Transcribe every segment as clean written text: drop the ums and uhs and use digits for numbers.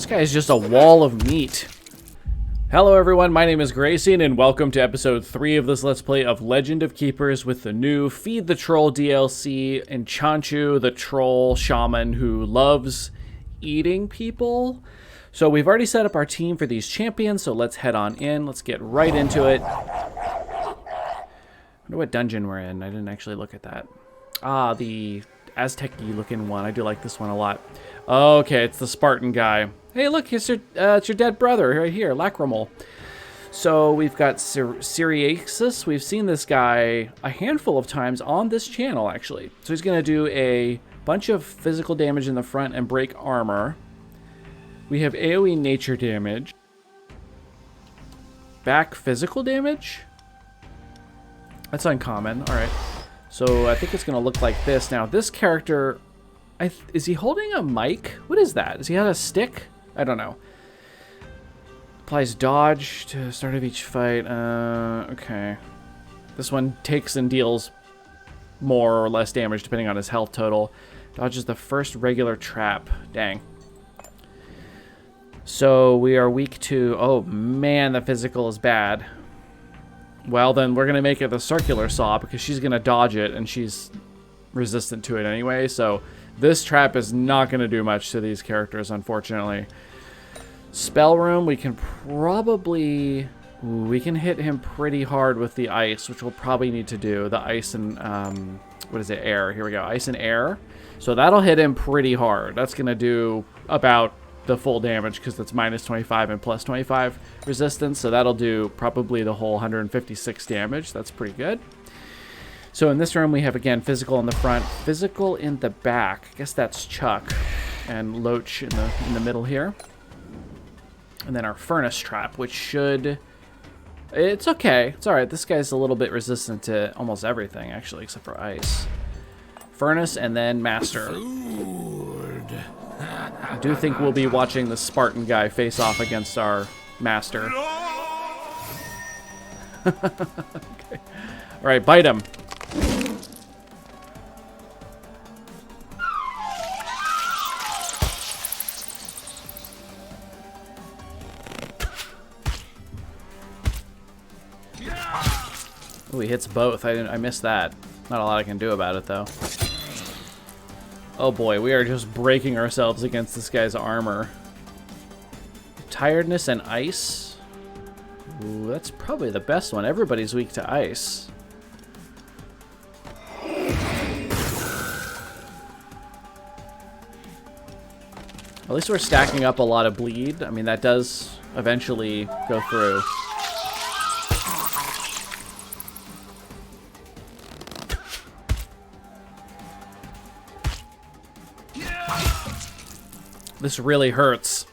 This guy is just a wall of meat. Hello everyone, my name is Grayson and welcome to episode 3 of this Let's Play of Legend of Keepers with the new Feed the Troll DLC, Anchanchu, the troll shaman who loves eating people. So we've already set up our team for these champions, so let's head on in. Let's get right into it. I wonder what dungeon we're in. I didn't actually look at that. Ah, the Aztec-y looking one. I do like this one a lot. Okay, it's the Spartan guy. Hey, look, it's your dead brother right here, Lacrimal. So we've got Syriaxis. We've seen this guy a handful of times on this channel, actually. So he's going to do a bunch of physical damage in the front and break armor. We have AoE nature damage. Back physical damage? That's uncommon. All right. So I think it's going to look like this. Now, this character, is he holding a mic? What is that? Does he have a stick? I don't know. Applies dodge to the start of each fight. Okay. This one takes and deals more or less damage depending on his health total. Dodges the first regular trap. Dang. So we are weak to... Oh, man, the physical is bad. Well, then we're going to make it the circular saw because she's going to dodge it and she's resistant to it anyway. So this trap is not going to do much to these characters, unfortunately. Spell room, we can probably... Ooh, we can hit him pretty hard with the ice, which we'll probably need to do. The ice and... what is it? Air. Here we go. Ice and air. So that'll hit him pretty hard. That's going to do about the full damage because that's minus 25 and plus 25 resistance. So that'll do probably the whole 156 damage. That's pretty good. So in this room, we have, again, physical in the front, physical in the back. I guess that's Chuck and Loach in the middle here. And then our furnace trap, which should... It's okay. It's all right. This guy's a little bit resistant to almost everything, actually, except for ice. Furnace and then master. Food. I do think we'll be watching the Spartan guy face off against our master. Okay. All right, bite him. Oh, he hits both. I missed that. Not a lot I can do about it, though. Oh boy, we are just breaking ourselves against this guy's armor. Tiredness and ice. Ooh, that's probably the best one. Everybody's weak to ice. At least we're stacking up a lot of bleed. I mean, that does eventually go through. This really hurts.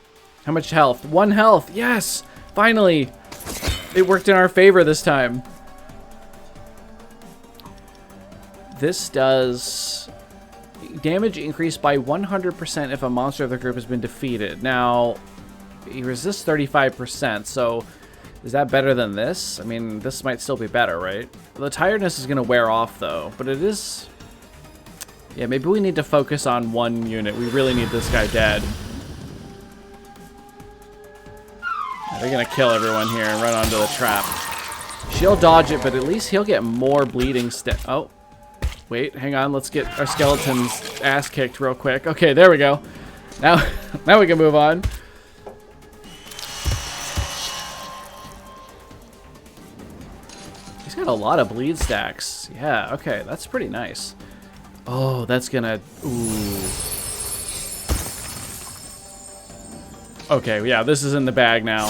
How much health? 1 health. Yes! Finally! It worked in our favor this time. This does damage increased by 100% if a monster of the group has been defeated. Now, he resists 35%, so is that better than this? I mean, this might still be better, right? The tiredness is going to wear off, though, but it is... Yeah, maybe we need to focus on one unit. We really need this guy dead. Yeah, they're going to kill everyone here and run onto the trap. She'll dodge it, but at least he'll get more bleeding Oh. Wait, hang on. Let's get our skeleton's ass kicked real quick. Okay, there we go. Now, now we can move on. He's got a lot of bleed stacks. Yeah, okay. That's pretty nice. Oh, that's gonna... Ooh. Okay, yeah, this is in the bag now.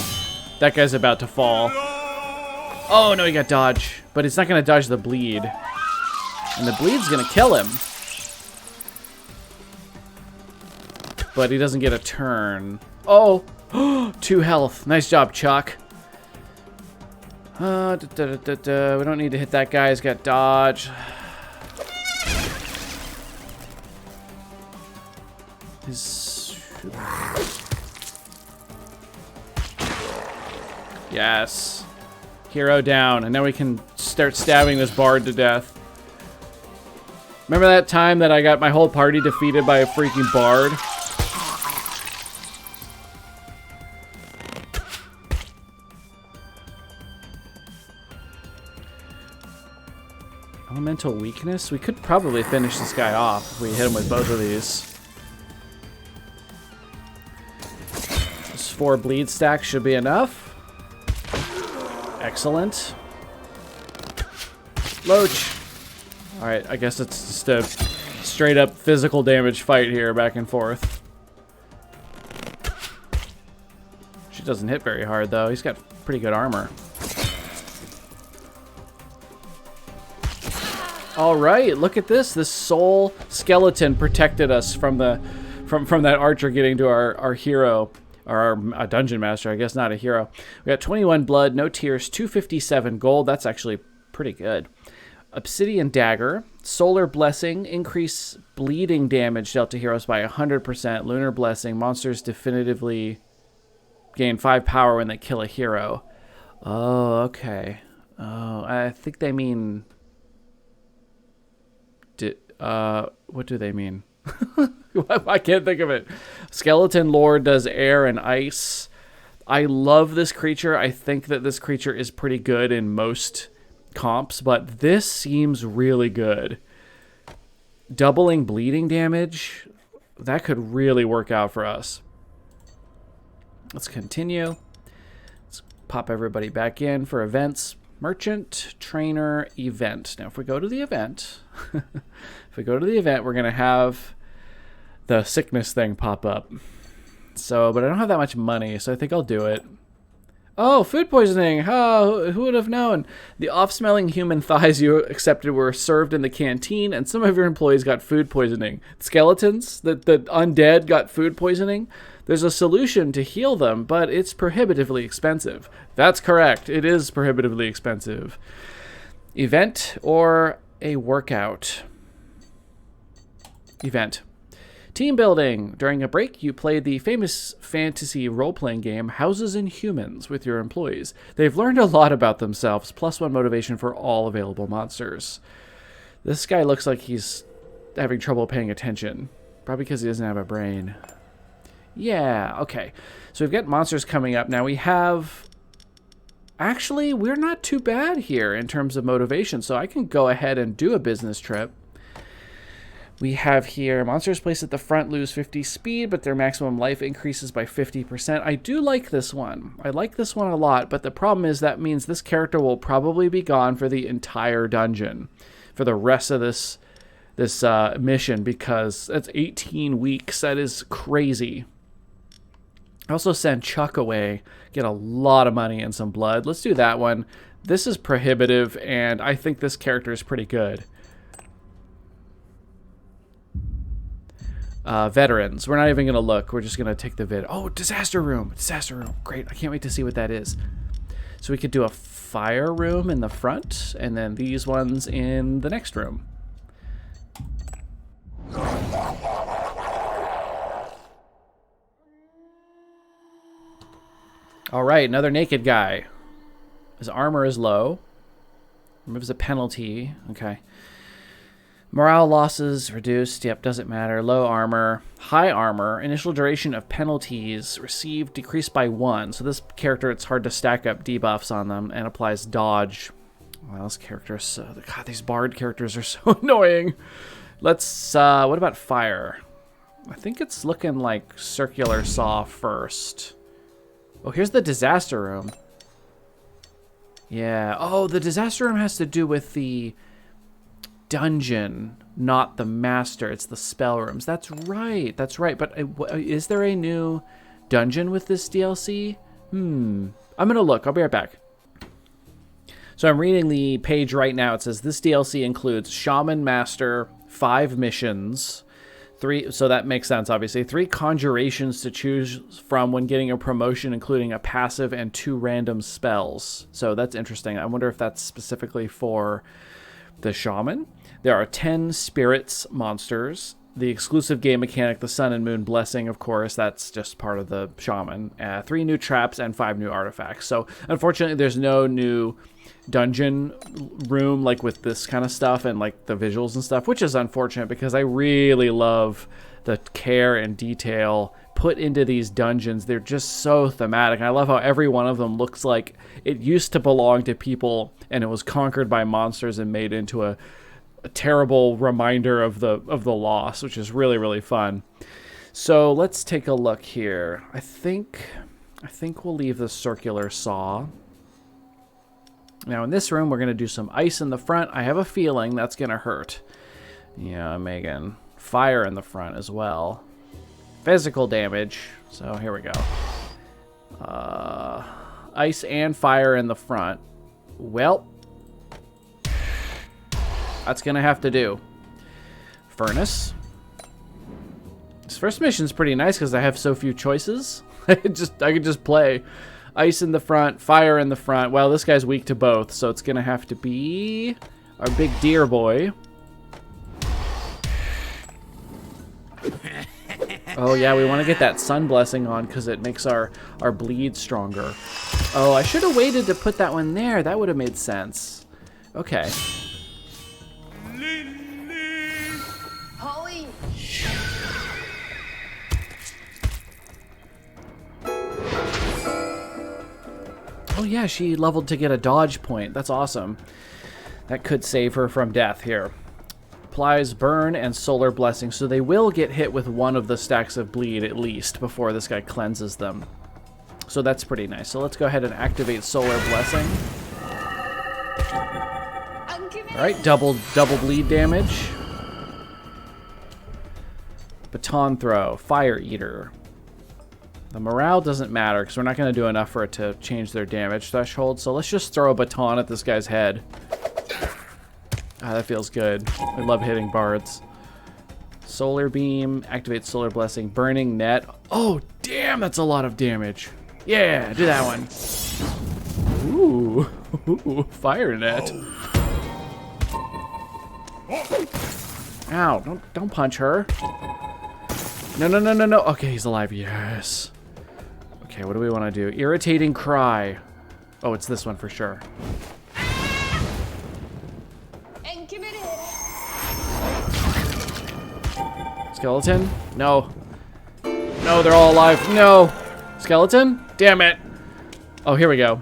That guy's about to fall. Oh, no, he got dodge. But it's not gonna dodge the bleed. And the bleed's gonna kill him. But he doesn't get a turn. Oh! 2 health. Nice job, Chuck. We don't need to hit that guy. He's got dodge. Yes. Hero down. And now we can start stabbing this bard to death. Remember that time that I got my whole party defeated by a freaking bard? Elemental weakness. We could probably finish this guy off if we hit him with both of these. This 4 bleed stacks should be enough. Excellent. Loach. Alright, I guess it's just a straight up physical damage fight here, back and forth. She doesn't hit very hard though. He's got pretty good armor. Alright, look at this. This soul skeleton protected us from the from that archer getting to our hero. Or our dungeon master, I guess, not a hero. We got 21 blood, no tears, 257 gold. That's actually pretty good. Obsidian dagger, solar blessing, increase bleeding damage dealt to heroes by 100%. Lunar blessing, monsters definitively gain 5 power when they kill a hero. Oh, okay. Oh, I think they mean... what do they mean? I can't think of it. Skeleton Lord does air and ice. I love this creature. I think that this creature is pretty good in most comps, but this seems really good. Doubling bleeding damage, that could really work out for us. Let's continue. Let's pop everybody back in for events. Merchant, trainer, event. Now, if we go to the event, we're going to have the sickness thing pop up. So, but I don't have that much money, so I think I'll do it. Oh, food poisoning. Oh, who would have known? The off-smelling human thighs you accepted were served in the canteen, and some of your employees got food poisoning. Skeletons, the undead got food poisoning. There's a solution to heal them, but it's prohibitively expensive. That's correct. It is prohibitively expensive. Event or a workout? Event. Team building. During a break, you played the famous fantasy role-playing game Houses and Humans with your employees. They've learned a lot about themselves, +1 motivation for all available monsters. This guy looks like he's having trouble paying attention. Probably because he doesn't have a brain. Yeah, okay. So we've got monsters coming up. Now we have... Actually, we're not too bad here in terms of motivation, so I can go ahead and do a business trip. We have here, monsters placed at the front lose 50 speed, but their maximum life increases by 50%. I do like this one. I like this one a lot, but the problem is that means this character will probably be gone for the entire dungeon, for the rest of this mission, because that's 18 weeks. That is crazy. I also send Chuck away, get a lot of money and some blood. Let's do that one. This is prohibitive, and I think this character is pretty good. Veterans. We're not even going to look. We're just going to take the vid. Oh, disaster room. Disaster room. Great. I can't wait to see what that is. So we could do a fire room in the front, and then these ones in the next room. All right, another naked guy. His armor is low. Removes a penalty. Okay. Morale losses reduced. Yep, doesn't matter. Low armor. High armor. Initial duration of penalties received decreased by 1. So this character, it's hard to stack up debuffs on them, and applies dodge. Well, this character is so... God, these bard characters are so annoying. Let's... what about fire? I think it's looking like circular saw first. Oh, here's the disaster room. Yeah. Oh, the disaster room has to do with the dungeon, not the master. It's the spell rooms. That's right. That's right. But is there a new dungeon with this DLC? I'm going to look. I'll be right back. So I'm reading the page right now. It says this DLC includes Shaman Master, 5 missions, 3, so that makes sense, obviously. 3 conjurations to choose from when getting a promotion, including a passive and 2 random spells. So that's interesting. I wonder if that's specifically for the Shaman. There are 10 spirits monsters. The exclusive game mechanic, the Sun and Moon Blessing, of course, that's just part of the Shaman. 3 new traps and 5 new artifacts. So unfortunately, there's no new dungeon room like with this kind of stuff and like the visuals and stuff, which is unfortunate because I really love the care and detail put into these dungeons. They're just so thematic. And I love how every one of them looks like it used to belong to people and it was conquered by monsters and made into a a terrible reminder of the loss, which is really, really fun. So let's take a look here. I think we'll leave the circular saw. Now in this room, we're going to do some ice in the front. I have a feeling that's going to hurt. Yeah, Megan. Fire in the front as well. Physical damage. So here we go. Ice and fire in the front. Well, that's going to have to do. Furnace. This first mission's pretty nice because I have so few choices. I could just play ice in the front, fire in the front. Well, this guy's weak to both, so it's going to have to be our big deer boy. Oh, yeah, we want to get that sun blessing on because it makes our bleed stronger. Oh, I should have waited to put that one there. That would have made sense. Okay. Holly. Oh, yeah, she leveled to get a dodge point. That's awesome. That could save her from death here. Applies burn and solar blessing, so they will get hit with one of the stacks of bleed at least before this guy cleanses them. So that's pretty nice. So let's go ahead and activate solar blessing. All right, double bleed damage. Baton throw, fire eater. The morale doesn't matter because we're not going to do enough for it to change their damage threshold. So let's just throw a baton at this guy's head. Ah, that feels good. I love hitting bards. Solar beam, activate solar blessing, burning net. Oh, damn, that's a lot of damage. Yeah, do that one. Ooh, fire net. Ow, don't punch her. No. Okay, he's alive. Yes. Okay, what do we want to do? Irritating cry. Oh, it's this one for sure. Skeleton? No. No, they're all alive. No. Skeleton? Damn it. Oh, here we go.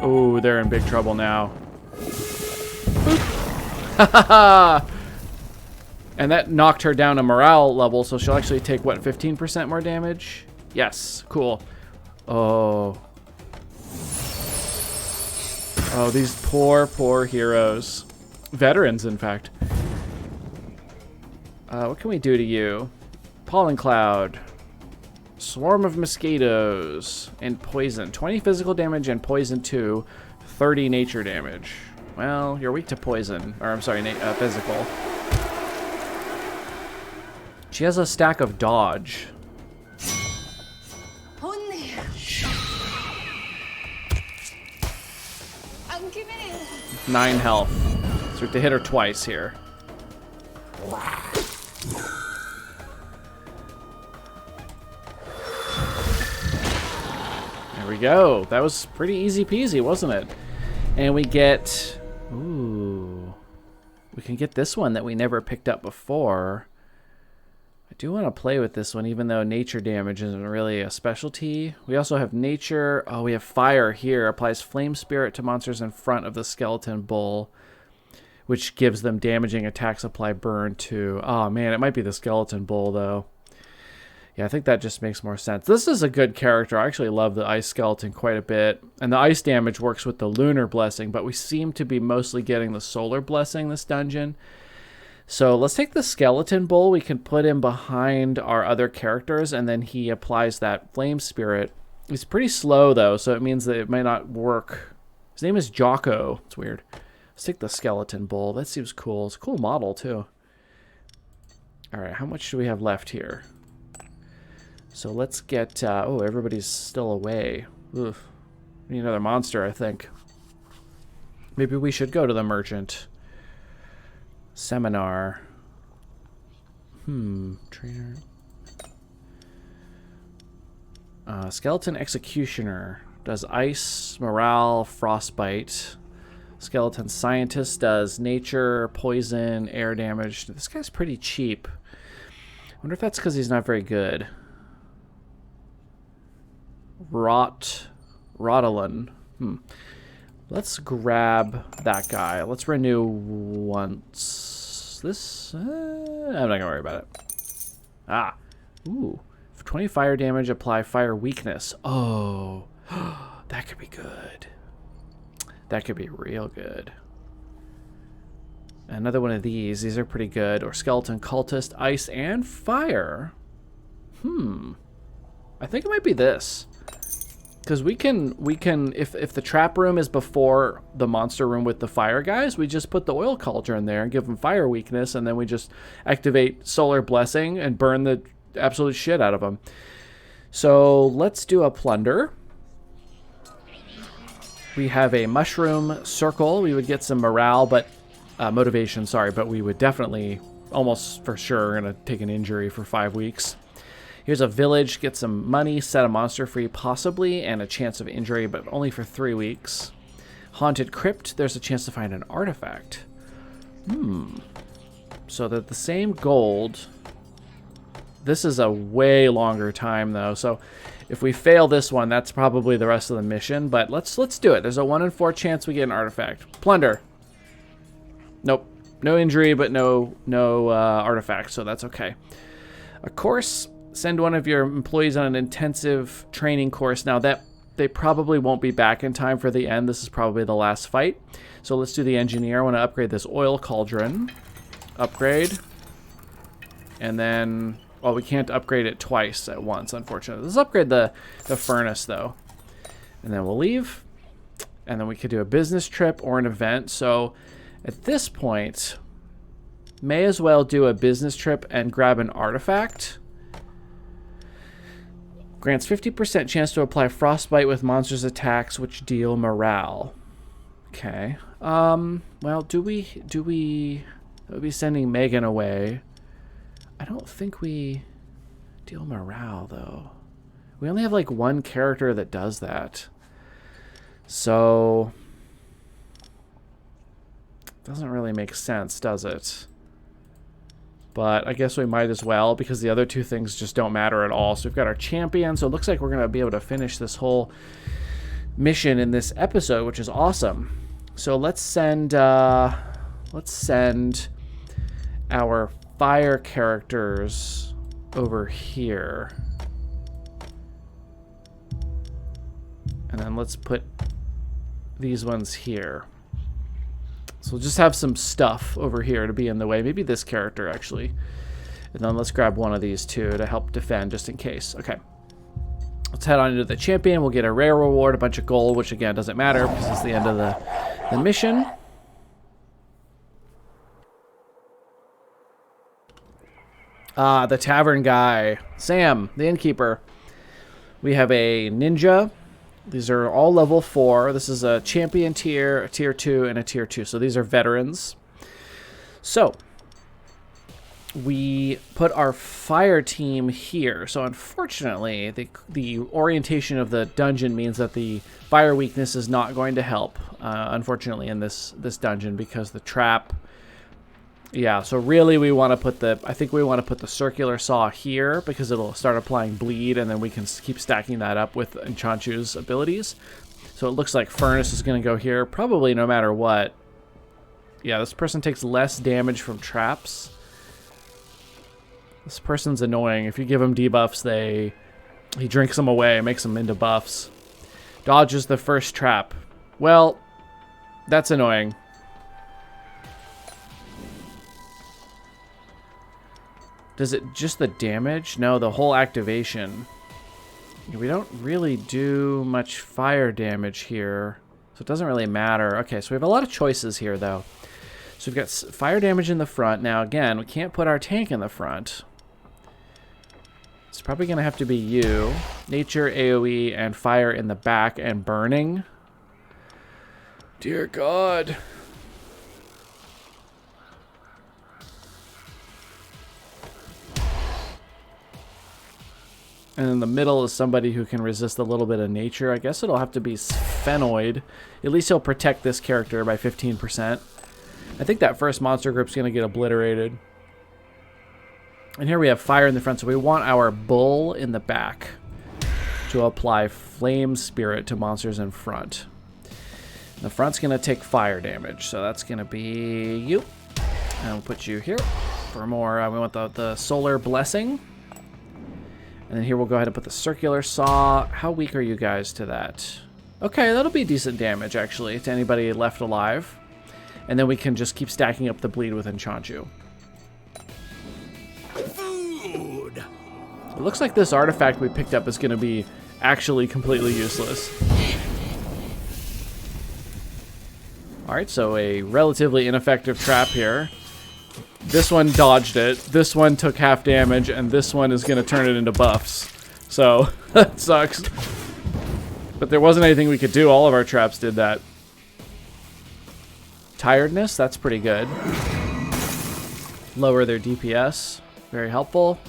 Oh, they're in big trouble now. And that knocked her down a morale level, so she'll actually take, what, 15% more damage? Yes. Cool. Oh. Oh, these poor heroes. Veterans, in fact. What can we do to you? Pollen cloud. Swarm of mosquitoes. And poison. 20 physical damage and poison 2. 30 nature damage. Well, you're weak to poison. Or, I'm sorry, physical. She has a stack of dodge. 9 health. So we have to hit her twice here. There we go. That was pretty easy peasy, wasn't it? And we get... Ooh. We can get this one that we never picked up before. I do want to play with this one, even though nature damage isn't really a specialty. We also have nature. Oh, we have fire here. Applies flame spirit to monsters in front of the skeleton bull, which gives them damaging attacks. Apply burn to. Oh, man, it might be the skeleton bull, though. Yeah, I think that just makes more sense. This is a good character. I actually love the ice skeleton quite a bit. And the ice damage works with the lunar blessing, but we seem to be mostly getting the solar blessing this dungeon. So let's take the skeleton bull. We can put him behind our other characters, and then he applies that flame spirit. He's pretty slow, though, so it means that it might not work. His name is Jocko. It's weird. Let's take the skeleton bull. That seems cool. It's a cool model, too. All right, how much do we have left here? So let's get... oh, everybody's still away. Oof. We need another monster, I think. Maybe we should go to the merchant. Seminar. Trainer. Skeleton Executioner. Does ice, morale, frostbite. Skeleton Scientist does nature, poison, air damage. This guy's pretty cheap. I wonder if that's because he's not very good. Rotalin. Let's grab that guy. Let's renew once. This, I'm not gonna worry about it. Ah, ooh. For 20 fire damage, apply fire weakness. Oh, that could be good. That could be real good. Another one of these. These are pretty good. Or skeleton, cultist, ice, and fire. I think it might be this. Because we can, if the trap room is before the monster room with the fire guys, we just put the oil cauldron there and give them fire weakness, and then we just activate solar blessing and burn the absolute shit out of them. So let's do a plunder. We have a mushroom circle. We would get some morale, but motivation, sorry, but we would definitely, almost for sure, gonna take an injury for 5 weeks. Here's a village, get some money, set a monster free possibly, and a chance of injury, but only for 3 weeks. Haunted crypt, there's a chance to find an artifact. So that the same gold. This is a way longer time though, so if we fail this one, that's probably the rest of the mission, but let's do it. There's a 1 in 4 chance we get an artifact. Plunder. Nope. No injury, but no artifact, so that's okay. A course. Send one of your employees on an intensive training course. Now that they probably won't be back in time for the end. This is probably the last fight. So let's do the engineer. I want to upgrade this oil cauldron. Upgrade. And then, well, we can't upgrade it twice at once, unfortunately. Let's upgrade the furnace though. And then we'll leave. And then we could do a business trip or an event. So at this point, may as well do a business trip and grab an artifact. Grants 50% chance to apply frostbite with monsters' attacks, which deal morale. Okay. Well, do we be sending Megan away? I don't think we deal morale though. We only have like 1 character that does that. So doesn't really make sense, does it? But I guess we might as well, because the other 2 things just don't matter at all. So we've got our champion. So it looks like we're going to be able to finish this whole mission in this episode, which is awesome. So let's send our fire characters over here. And then let's put these ones here. So we'll just have some stuff over here to be in the way. Maybe this character, actually. And then let's grab one of these two to help defend, just in case. Okay. Let's head on into the champion. We'll get a rare reward, a bunch of gold, which, again, doesn't matter because it's the end of the mission. Ah, the tavern guy. Sam, the innkeeper. We have a ninja. These are all level 4. This is a champion tier, a tier 2, and a tier 2. So these are veterans. So we put our fire team here. So unfortunately, the orientation of the dungeon means that the fire weakness is not going to help, unfortunately, in this dungeon because the trap. Yeah, so really we want to put I think we want to put the circular saw here because it'll start applying bleed, and then we can keep stacking that up with Anchanchu's abilities. So it looks like furnace is going to go here, probably no matter what. Yeah, this person takes less damage from traps. This person's annoying. If you give him debuffs, he drinks them away, makes them into buffs. Dodges the first trap. Well, that's annoying. Does it just the damage? No, the whole activation. We don't really do much fire damage here, so it doesn't really matter. Okay, so we have a lot of choices here, though. So we've got fire damage in the front. Now, again, we can't put our tank in the front. It's probably going to have to be you. Nature, AoE, and fire in the back, and burning. Dear God. And in the middle is somebody who can resist a little bit of nature. I guess it'll have to be Sphenoid. At least he'll protect this character by 15%. I think that first monster group's going to get obliterated. And here we have fire in the front, so we want our bull in the back to apply flame spirit to monsters in front. The front's going to take fire damage, so that's going to be you. And we'll put you here for more. We want the solar blessing. And then here we'll go ahead and put the circular saw. How weak are you guys to that? Okay, that'll be decent damage, actually, to anybody left alive. And then we can just keep stacking up the bleed with Anchanchu. Food. It looks like this artifact we picked up is going to be actually completely useless. Alright, so a relatively ineffective trap here. This one dodged it, this one took half damage, and this one is going to turn it into buffs. So, that sucks. But there wasn't anything we could do, all of our traps did that. Tiredness, that's pretty good. Lower their DPS, very helpful.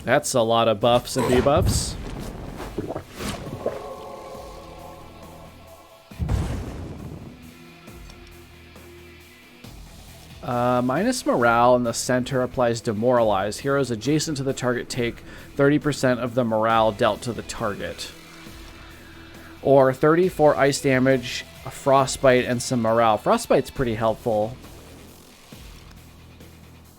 That's a lot of buffs and debuffs. Minus morale in the center applies demoralize. Heroes adjacent to the target take 30% of the morale dealt to the target. Or 34 ice damage, a frostbite, and some morale. Frostbite's pretty helpful.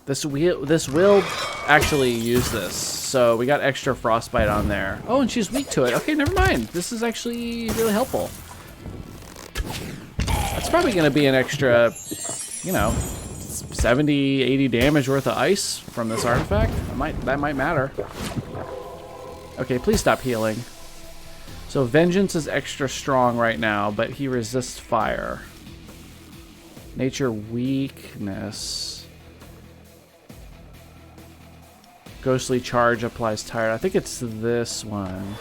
This will actually use this. So we got extra frostbite on there. Oh, and she's weak to it. Okay, never mind. This is actually really helpful. That's probably going to be an extra, you know, 70, 80 damage worth of ice from this artifact. That might matter. Okay, please stop healing. So Vengeance is extra strong right now, but he resists fire. Nature weakness. Ghostly Charge applies tired. I think it's this one.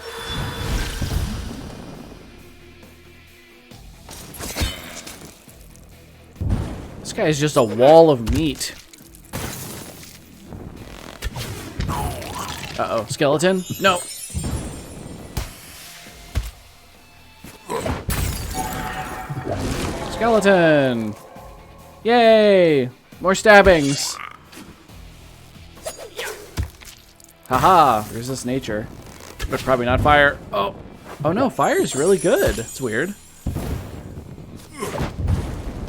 This guy is just a wall of meat. Uh-oh, skeleton? No. Skeleton! Yay! More stabbings! Haha, resist nature. But probably not fire. Oh! Oh no, fire is really good. It's weird.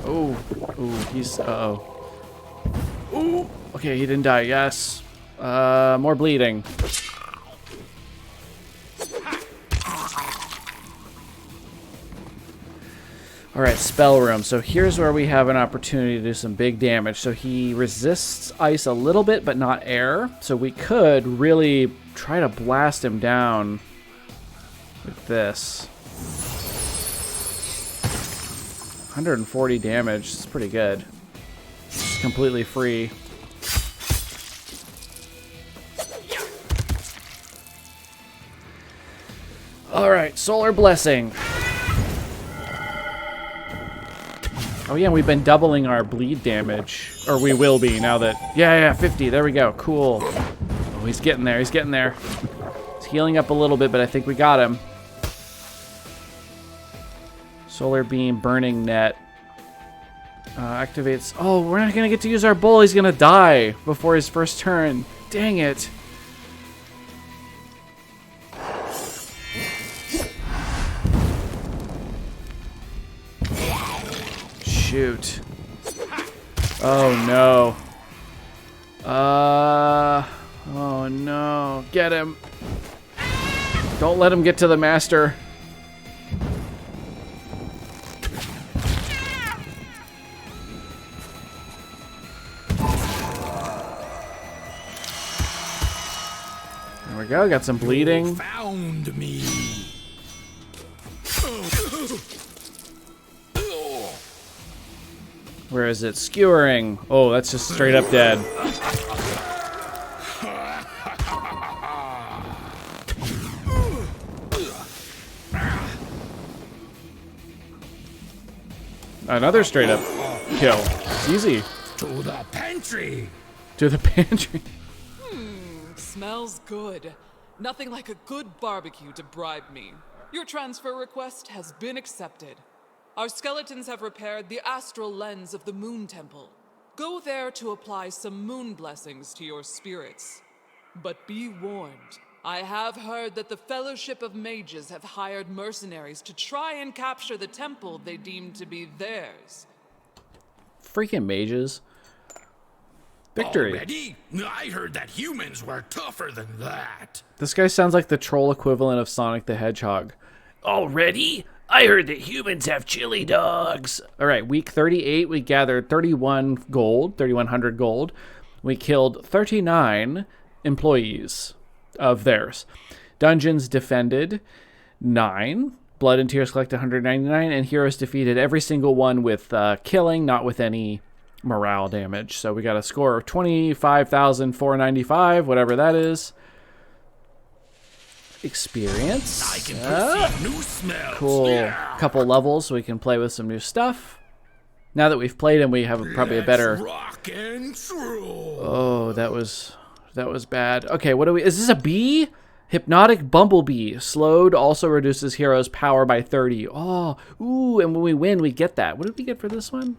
Oh. Ooh, he's... uh-oh. Ooh! Okay, he didn't die. Yes. More bleeding. Alright, spell room. So here's where we have an opportunity to do some big damage. So he resists ice a little bit, but not air. So we could really try to blast him down with this. 140 damage. It's pretty good. It's completely free. Alright, Solar Blessing. Oh yeah, we've been doubling our bleed damage. Or we will be now that... Yeah, 50. There we go. Cool. Oh, he's getting there. He's getting there. He's healing up a little bit, but I think we got him. Solar Beam, Burning Net. Activates... Oh, we're not going to get to use our bull. He's going to die before his first turn. Dang it. Shoot. Oh no. Oh no. Get him. Don't let him get to the master. There we go. Got some bleeding. You found me. Where is it? Skewering. Oh, that's just straight up dead. Another straight up kill. It's easy. To the pantry. To the pantry. Smells good. Nothing like a good barbecue to bribe me. Your transfer request has been accepted. Our skeletons have repaired the astral lens of the Moon Temple. Go there to apply some moon blessings to your spirits. But be warned. I have heard that the Fellowship of Mages have hired mercenaries to try and capture the temple they deem to be theirs. Freaking mages. Victory. Already? I heard that humans were tougher than that. This guy sounds like the troll equivalent of Sonic the Hedgehog. Already? I heard that humans have chili dogs. All right, week 38, we gathered 31 gold, 3,100 gold. We killed 39 employees of theirs. Dungeons defended 9. Blood and Tears collected 199, and heroes defeated every single one with killing, not with any morale damage. So we got a score of 25,495, whatever that is. Experience. I can perceive new smells. Cool. Yeah. Couple levels so we can play with some new stuff. Now that we've played him, we have probably a better... rock and roll. Oh, that was bad. Okay, what do we... Is this a bee? Hypnotic Bumblebee. Slowed also reduces heroes' power by 30. Oh, ooh, and when we win, we get that. What did we get for this one?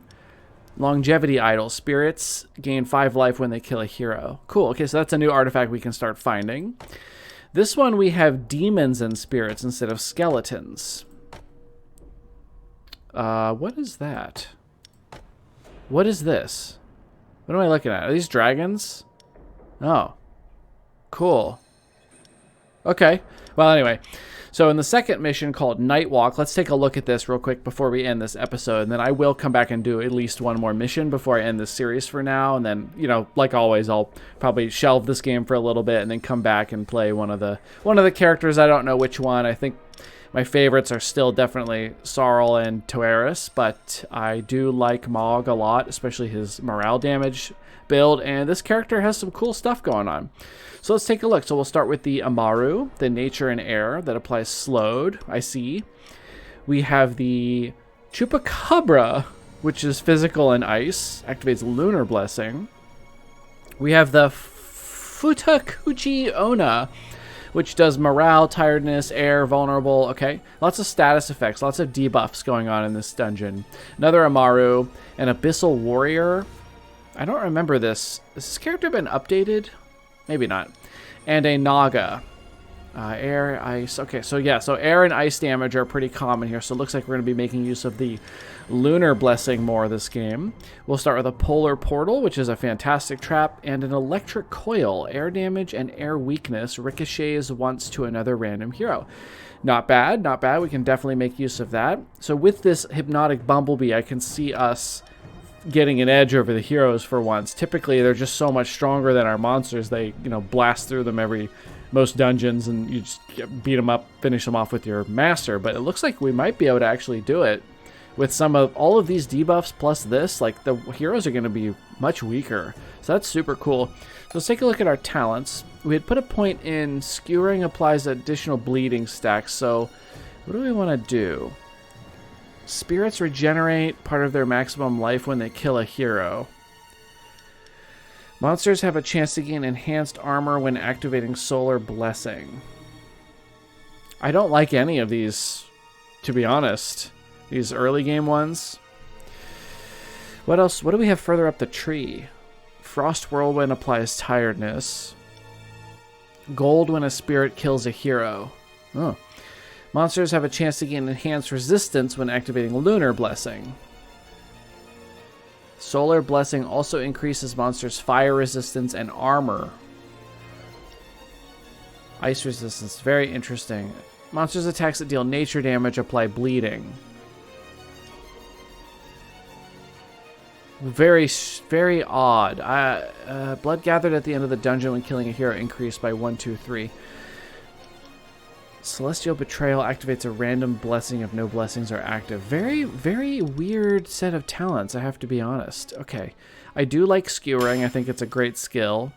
Longevity Idol. Spirits gain 5 life when they kill a hero. Cool. Okay, so that's a new artifact we can start finding. This one we have demons and spirits instead of skeletons. What is that? What is this? What am I looking at? Are these dragons? Oh. Cool. Okay. Well, anyway. So in the second mission called Night Walk, let's take a look at this real quick before we end this episode. And then I will come back and do at least one more mission before I end this series for now. And then, you know, like always, I'll probably shelve this game for a little bit and then come back and play one of the characters. I don't know which one. I think my favorites are still definitely Sarl and Toeris, but I do like Mog a lot, especially his morale damage build. And this character has some cool stuff going on. So let's take a look. So we'll start with the Amaru, the Nature and Air, that applies Slowed, I see. We have the Chupacabra, which is Physical and Ice, activates Lunar Blessing. We have the Futakuchi Ona, which does Morale, Tiredness, Air, Vulnerable. Okay, lots of status effects, lots of debuffs going on in this dungeon. Another Amaru, an Abyssal Warrior. I don't remember this. Has this character been updated? Maybe not. And a Naga. Air, ice. Okay, so yeah, so air and ice damage are pretty common here. So it looks like we're going to be making use of the Lunar Blessing more this game. We'll start with a Polar Portal, which is a fantastic trap, and an Electric Coil. Air damage and air weakness ricochets once to another random hero. Not bad, not bad. We can definitely make use of that. So with this Hypnotic Bumblebee, I can see us getting an edge over the heroes for once. Typically, they're just so much stronger than our monsters. They, you know, blast through them most dungeons, and you just beat them up, finish them off with your master. But it looks like we might be able to actually do it with some of all of these debuffs plus this. Like, the heroes are going to be much weaker. So that's super cool. So let's take a look at our talents. We had put a point in skewering applies additional bleeding stacks. So what do we want to do? Spirits regenerate part of their maximum life when they kill a hero. Monsters have a chance to gain enhanced armor when activating Solar Blessing. I don't like any of these, to be honest. These early game ones. What else? What do we have further up the tree? Frost Whirlwind applies tiredness. Gold when a spirit kills a hero. Oh. Monsters have a chance to gain enhanced resistance when activating Lunar Blessing. Solar Blessing also increases monsters' fire resistance and armor. Ice resistance, very interesting. Monsters' attacks that deal nature damage apply bleeding. Very, very odd. Blood gathered at the end of the dungeon when killing a hero increased by 1, 2, 3. Celestial Betrayal activates a random blessing if no blessings are active. Very, very weird set of talents, I have to be honest. Okay. I do like skewering. I think it's a great skill.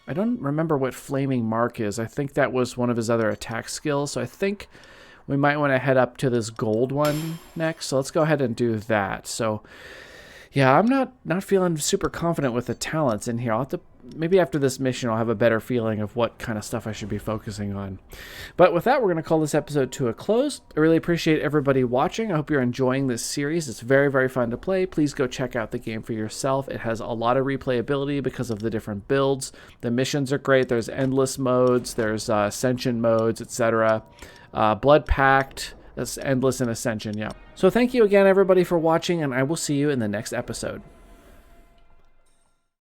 I don't remember what Flaming Mark is. I think that was one of his other attack skills. So I think we might want to head up to this gold one next. So let's go ahead and do that. So yeah, I'm not feeling super confident with the talents in here. I'll have to maybe after this mission I'll have a better feeling of what kind of stuff I should be focusing on. But with that, we're going to call this episode to a close. I really appreciate everybody watching. I hope you're enjoying this series. It's very, very fun to play. Please go check out the game for yourself. It has a lot of replayability because of the different builds. The missions are great. There's endless modes. There's ascension modes, etc. Blood Pact. That's endless in ascension, yeah. So thank you again, everybody, for watching, and I will see you in the next episode.